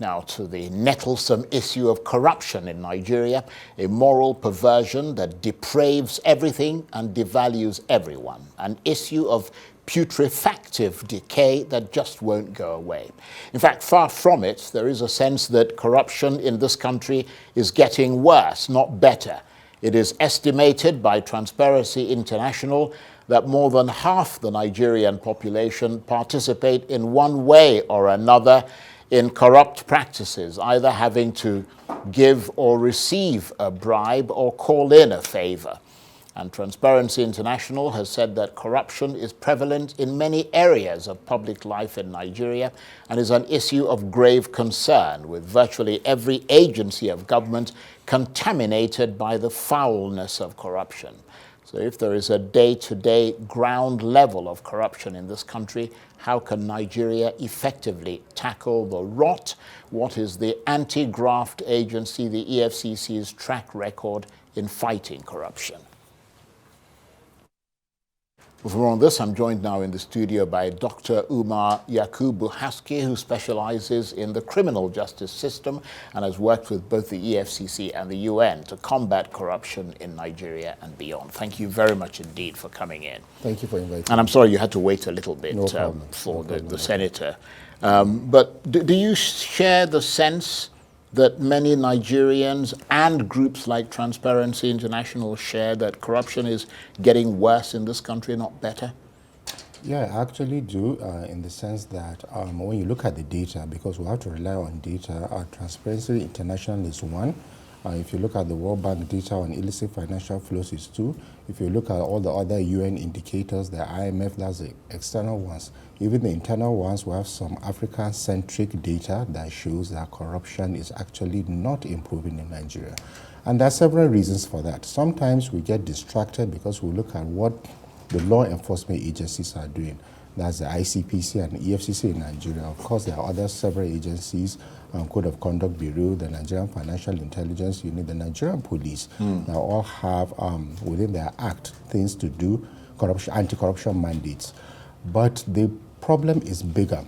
now to the nettlesome issue of corruption in Nigeria, a moral perversion that depraves everything and devalues everyone, an issue of putrefactive decay that just won't go away. In fact, far from it, there is a sense that corruption in this country is getting worse, not better. It is estimated by Transparency International that more than half the Nigerian population participate in one way or another in corrupt practices, either having to give or receive a bribe or call in a favor. And Transparency International has said that corruption is prevalent in many areas of public life in Nigeria and is an issue of grave concern, with virtually every agency of government contaminated by the foulness of corruption. So if there is a day-to-day ground level of corruption in this country, how can Nigeria effectively tackle the rot? What is the anti-graft agency, the EFCC's track record in fighting corruption? For more on this, I'm joined now in the studio by Dr. Umar Yakubu, who specializes in the criminal justice system and has worked with both the EFCC and the UN to combat corruption in Nigeria and beyond. Thank you very much indeed for coming in. Thank you for inviting me. And I'm sorry you had to wait a little bit for the senator. But do you share the sense that many Nigerians and groups like Transparency International share that corruption is getting worse in this country, not better? Yeah, I actually do, in the sense that when you look at the data, because we have to rely on data, Transparency International is one. If you look at the World Bank data on illicit financial flows, is two. If you look at all the other UN indicators, the IMF, that's the external ones. Even the internal ones, we have some African-centric data that shows that corruption is actually not improving in Nigeria. And there are several reasons for that. Sometimes we get distracted because we look at what the law enforcement agencies are doing. That's the ICPC and EFCC in Nigeria. Of course, there are other several agencies, Code of Conduct Bureau, the Nigerian Financial Intelligence Unit, the Nigerian Police, that all have within their act things to do, anti-corruption mandates. But the problem is bigger.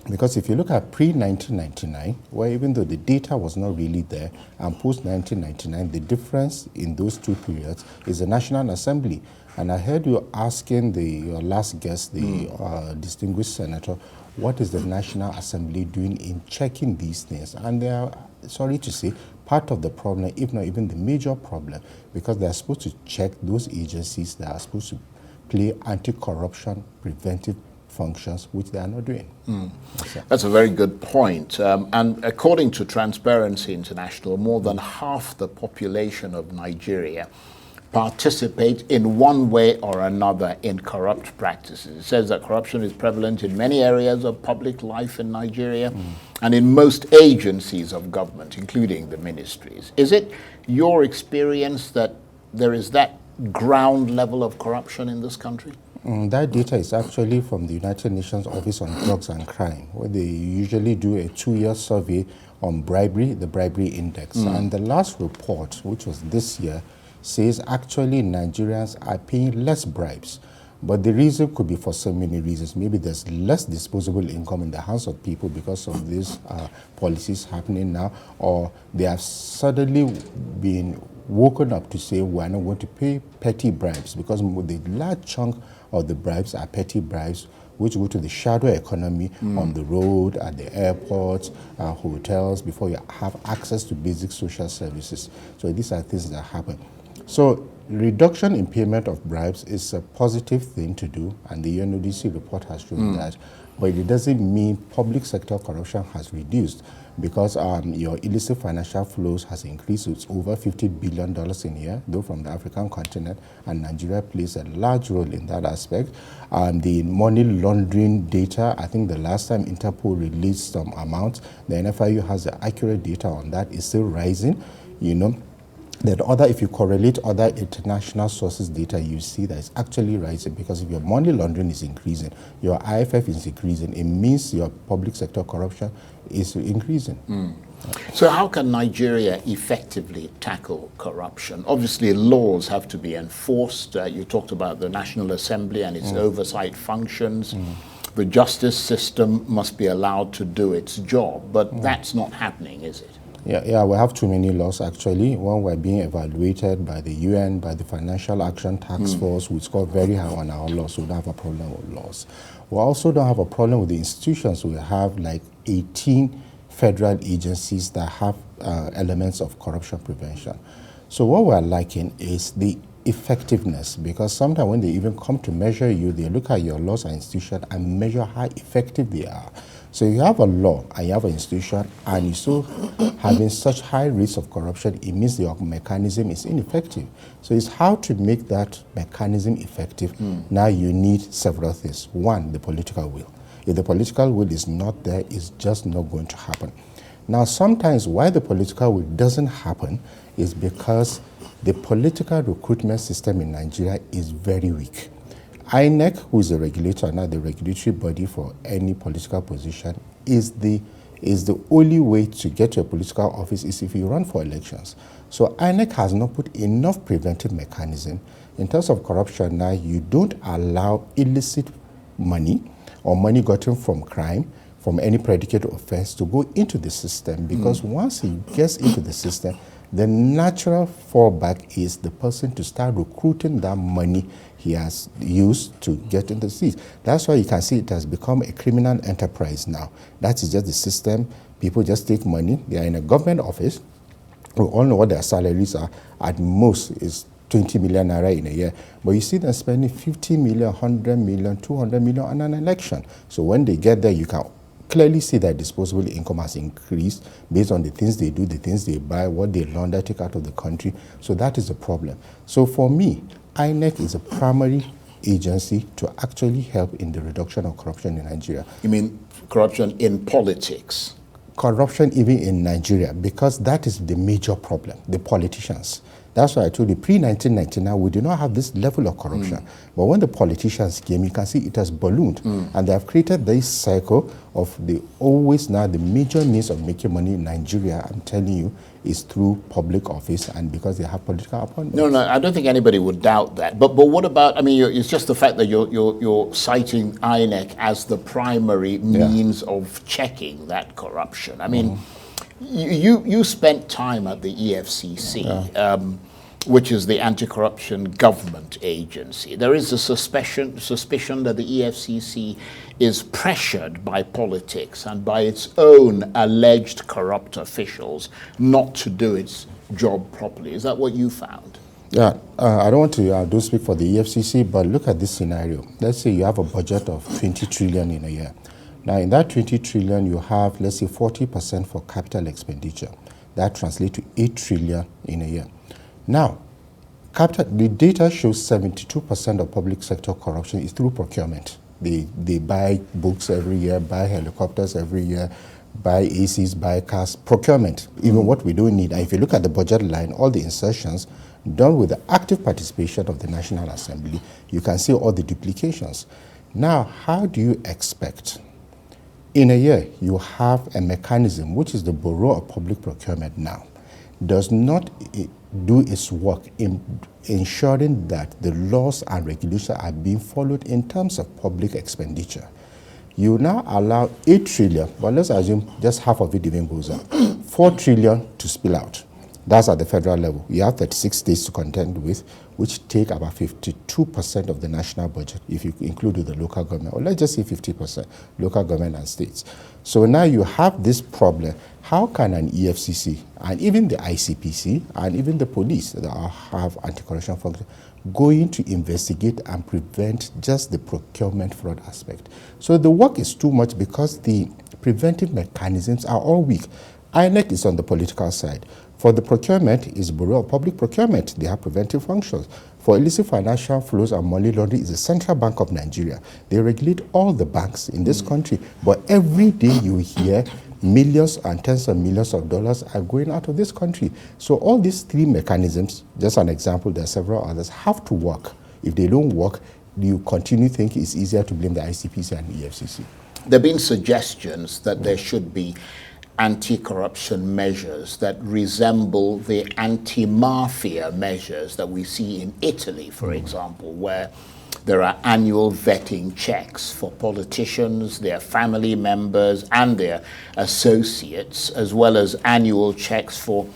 Because if you look at pre-1999, where even though the data was not really there, and post-1999, the difference in those two periods is the National Assembly. And I heard you asking your last guest, the distinguished senator, what is the National Assembly doing in checking these things? And they are, sorry to say, part of the problem, if not even the major problem, because they are supposed to check those agencies that are supposed to play anti-corruption preventive functions, which they are not doing. That's a very good point. And according to Transparency International, more than half the population of Nigeria participate in one way or another in corrupt practices. It says that corruption is prevalent in many areas of public life in Nigeria and in most agencies of government, including the ministries. Is it your experience that there is that ground level of corruption in this country? That data is actually from the United Nations Office on Drugs and Crime, where they usually do a 2-year survey on bribery, the bribery index. And the last report, which was this year, says actually Nigerians are paying less bribes. But the reason could be for so many reasons. Maybe there's less disposable income in the hands of people because of these policies happening now, or they have suddenly been woken up to say we're not going to pay petty bribes, because the large chunk of the bribes are petty bribes which go to the shadow economy on the road, at the airports, hotels, before you have access to basic social services. So these are things that happen. So reduction in payment of bribes is a positive thing to do, and the UNODC report has shown that. But it doesn't mean public sector corruption has reduced, because your illicit financial flows has increased. It's over $50 billion in a year, though from the African continent, and Nigeria plays a large role in that aspect. The money laundering data, I think the last time Interpol released some amounts, the NFIU has the accurate data on that, is still rising, you know. That if you correlate other international sources data, you see that it's actually rising, because if your money laundering is increasing, your IFF is increasing, it means your public sector corruption is increasing. So how can Nigeria effectively tackle corruption? Obviously, laws have to be enforced. You talked about the National Assembly and its oversight functions. the justice system must be allowed to do its job, but that's not happening, is it? Yeah, we have too many laws actually. One, we're being evaluated by the UN, by the Financial Action Task Force. We score very high on our laws, so we don't have a problem with laws. We also don't have a problem with the institutions. We have like 18 federal agencies that have elements of corruption prevention. So what we're lacking is the effectiveness, because sometimes when they even come to measure you, they look at your laws and institutions and measure how effective they are. So you have a law and you have an institution and you still having such high rates of corruption, it means your mechanism is ineffective. So it's how to make that mechanism effective. Now you need several things. One, the political will. If the political will is not there, it's just not going to happen. Now sometimes why the political will doesn't happen is because the political recruitment system in Nigeria is very weak. INEC, who is the regulator, now the regulatory body for any political position, is the only way to get to a political office is if you run for elections. So INEC has not put enough preventive mechanism. In terms of corruption now, you don't allow illicit money or money gotten from crime, from any predicate offense to go into the system, because once it gets into the system, the natural fallback is the person to start recruiting that money he has used to get into the seats. That's why you can see it has become a criminal enterprise now. That is just the system. People just take money. They are in a government office. We all know what their salaries are. At most is 20 million naira in a year. But you see them spending 50 million, 100 million, 200 million on an election. So when they get there, you can clearly see that disposable income has increased based on the things they do, the things they buy, what they launder, take out of the country. So that is a problem. So for me, INEC is a primary agency to actually help in the reduction of corruption in Nigeria. You mean corruption in politics? Corruption even in Nigeria, because that is the major problem, the politicians. That's why I told you, pre-1999, we did not have this level of corruption. But when the politicians came, you can see it has ballooned. And they have created this cycle of the major means of making money in Nigeria, I'm telling you, is through public office and because they have political appointments. No, I don't think anybody would doubt that. But what about, I mean, it's just the fact that you're citing INEC as the primary means of checking that corruption. I mean, you spent time at the EFCC, which is the Anti-Corruption Government Agency. There is a suspicion that the EFCC is pressured by politics and by its own alleged corrupt officials not to do its job properly. Is that what you found? Yeah, I don't want to don't speak for the EFCC, but look at this scenario. Let's say you have a budget of 20 trillion in a year. Now, in that 20 trillion, you have, let's say, 40% for capital expenditure. That translates to 8 trillion in a year. Now, the data shows 72% of public sector corruption is through procurement. They buy books every year, buy helicopters every year, buy ACs, buy cars, procurement, even what we don't need. And if you look at the budget line, all the insertions done with the active participation of the National Assembly, you can see all the duplications. Now, how do you expect? In a year, you have a mechanism, which is the Bureau of Public Procurement now, does not do its work in ensuring that the laws and regulations are being followed in terms of public expenditure. You now allow 8 trillion, but let's assume just half of it even goes up, 4 trillion to spill out. That's at the federal level. You have 36 states to contend with, which take about 52% of the national budget, if you include the local government, or let's just say 50%, local government and states. So now you have this problem. How can an EFCC, and even the ICPC, and even the police that have anti-corruption function, going to investigate and prevent just the procurement fraud aspect? So the work is too much because the preventive mechanisms are all weak. INEC is on the political side. For the procurement is Bureau of Public Procurement. They have preventive functions. For illicit financial flows and money laundering is the Central Bank of Nigeria. They regulate all the banks in this country. But every day you hear millions and tens of millions of dollars are going out of this country. So all these three mechanisms, just an example, there are several others, have to work. If they don't work, you continue to think it's easier to blame the ICPC and EFCC. There have been suggestions that there should be anti-corruption measures that resemble the anti-mafia measures that we see in Italy, for example, where There are annual vetting checks for politicians, their family members, and their associates, as well as annual checks for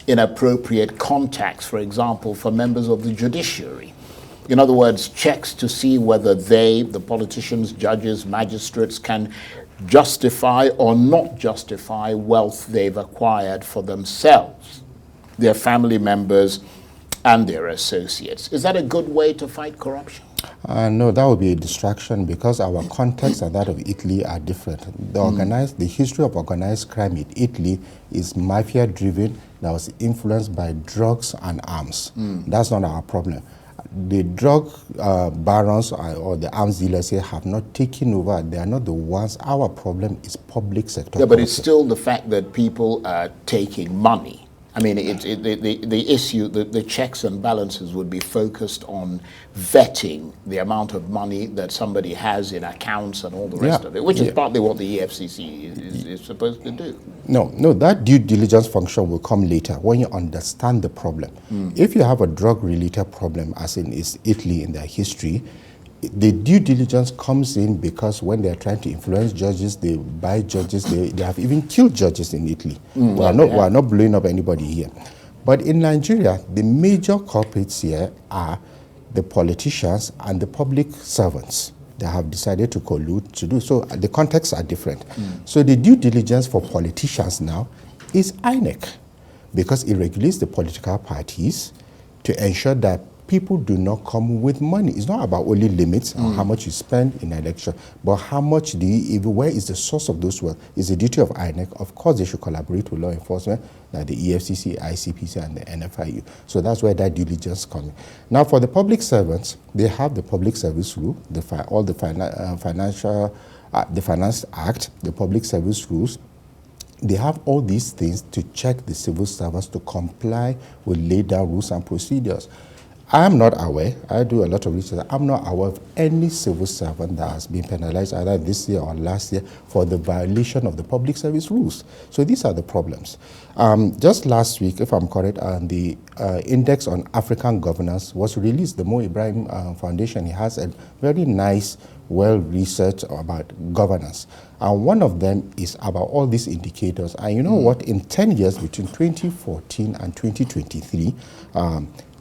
inappropriate contacts, for example, for members of the judiciary. In other words, checks to see whether they, the politicians, judges, magistrates, can justify or not justify wealth they've acquired for themselves, their family members, and their associates. Is that a good way to fight corruption? No, that would be a distraction because our context and that of Italy are different. The history of organized crime in Italy is mafia-driven, that was influenced by drugs and arms. That's not our problem. The drug barons or the arms dealers here have not taken over. They are not the ones. Our problem is public sector. Yeah, but it's still the fact that people are taking money. I mean, the issue, the checks and balances would be focused on vetting the amount of money that somebody has in accounts and all the rest of it, which is partly what the EFCC is supposed to do. No, that due diligence function will come later when you understand the problem. If you have a drug-related problem, as in is Italy in their history, the due diligence comes in because when they're trying to influence judges, they buy judges, they have even killed judges in Italy. We are not blowing up anybody here. But in Nigeria, the major culprits here are the politicians and the public servants that have decided to collude to do. So the contexts are different. So the due diligence for politicians now is INEC because it regulates the political parties to ensure that people do not come with money. It's not about only limits on how much you spend in an election, but how much do you even, where is the source of those wealth? It's the duty of INEC. Of course, they should collaborate with law enforcement, like the EFCC, ICPC, and the NFIU. So that's where that diligence comes. Now, for the public servants, they have the Public Service Rule, the Finance Act, the Public Service Rules. They have all these things to check the civil servants to comply with laid down rules and procedures. I am not aware, I do a lot of research, I'm not aware of any civil servant that has been penalized either this year or last year for the violation of the public service rules. So these are the problems. Just last week, if I'm correct, the Index on African Governance was released. The Mo Ibrahim Foundation, he has a very nice, well-researched about governance. And one of them is about all these indicators. And you know what, in 10 years, between 2014 and 2023,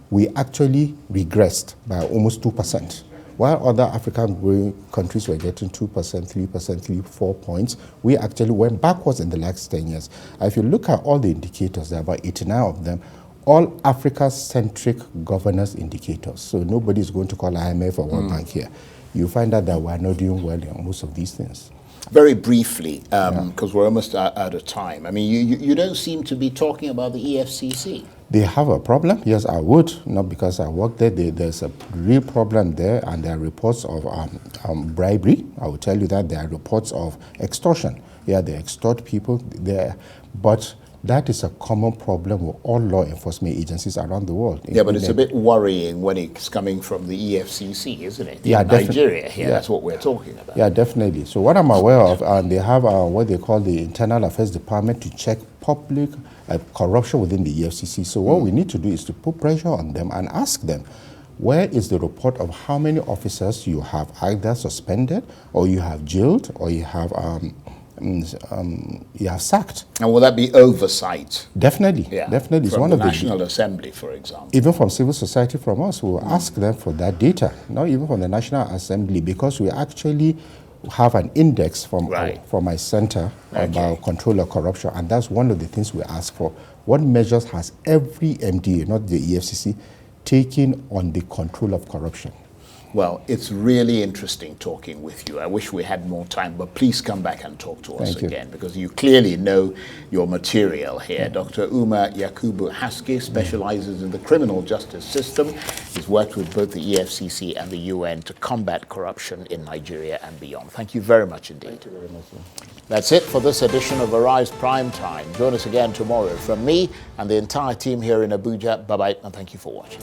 we actually regressed by almost 2%. While other African countries were getting 2%, 3%, 4 points, we actually went backwards in the last 10 years. If you look at all the indicators, there are about 89 of them, all Africa-centric governance indicators. So nobody's going to call IMF or World Bank here. You find out that we're not doing well in most of these things. Very briefly, because we're almost out of time. I mean, you don't seem to be talking about the EFCC. They have a problem. Yes, I would, not because I work there. There's a real problem there, and there are reports of bribery. I will tell you that there are reports of extortion. Yeah, they extort people there, but that is a common problem with all law enforcement agencies around the world. Yeah, but it's a bit worrying when it's coming from the EFCC, isn't it? Yeah, Nigeria here, that's what we're talking about. Yeah, definitely. So what I'm aware of, they have what they call the Internal Affairs Department to check public corruption within the EFCC. So what we need to do is to put pressure on them and ask them, where is the report of how many officers you have either suspended, or you have jailed, or you have sacked? And will that be oversight? Definitely, definitely. From the National Assembly, for example. Even from civil society, from us, we will ask them for that data. Not even from the National Assembly, because we actually have an index from my center about control of corruption, and that's one of the things we ask for. What measures has every MDA, not the EFCC, taken on the control of corruption? Well, it's really interesting talking with you. I wish we had more time, but please come back and talk to us again, because you clearly know your material here. Dr. Umar Yakubu Haske specializes in the criminal justice system. He's worked with both the EFCC and the UN to combat corruption in Nigeria and beyond. Thank you very much indeed. Thank you very much, sir. That's it for this edition of Arise Prime Time. Join us again tomorrow. From me and the entire team here in Abuja, bye-bye, and thank you for watching.